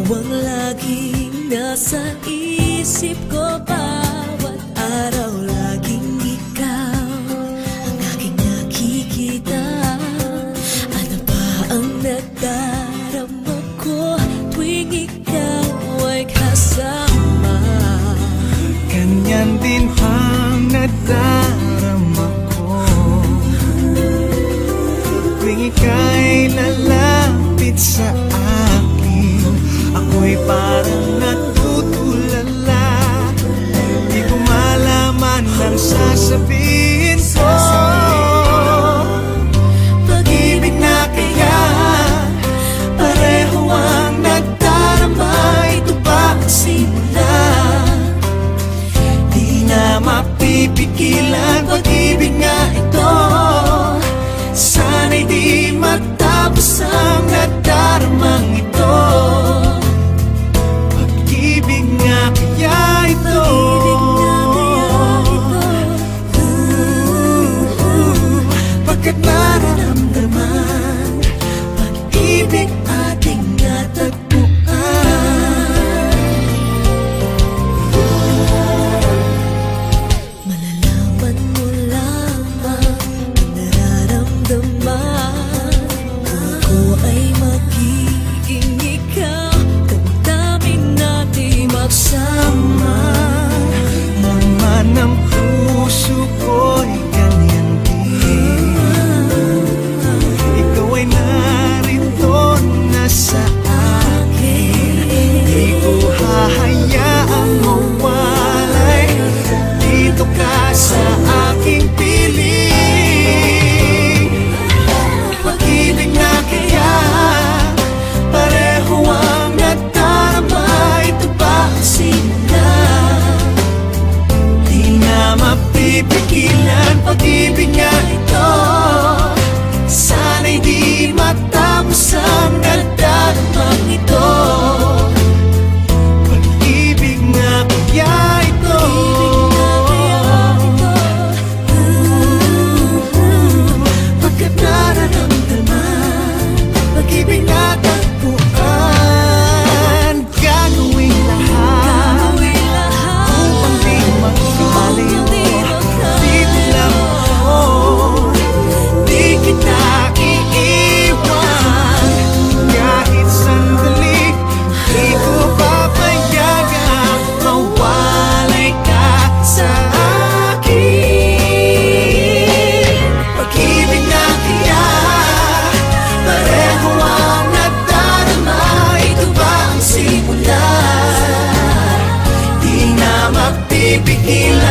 ang laging nasa isip ko. Bawat araw laging ikaw ang aking nakikita. Ano ba ang nadarama ko tuwing ikaw ay kasama? Ganyan din ang nadarama ko tuwing ika'y lalapit sa akin. Ako'y parang natutulala, di ko malaman ang sasabihin ko. Pag-ibig na kaya pareho ang nadarama. Ito ba ang simula? Di na mapipigilan pag-ibig nga ito. Sana'y di matapos ang nadaramang ito. Pag-ibig nga kaya ito. Pagkat nararamdaman pag-ibig ating natagpuan. Malalaman mo lamang ang nararamdaman. Ako ay magiging ikaw, damdamin natin magsama. Naman ang puso ko'y ganyan din. Ikaw ay narito na sa akin. Di ko hahayaang mawalay. Dito ka sa aking piling. Pag-ibig na kaya pareho ang nadarama. Ito ba ang simula? Di na mapipigilan pag-ibig nga ito. Sana'y di matapos ang nadaramang ito. Pag-ibig nga kaya ito. Pagkat nararamdaman pag-ibig na tagpuan. Gagawin lahat upang di magkaliw. Dito lang ako, di kita iiwan. Kahit sandali, di ko papayagang mawalay ka sa akin. Pag-ibig na kaya pareho ang nadarama. Ito ba ang simula? Di na mapipigilan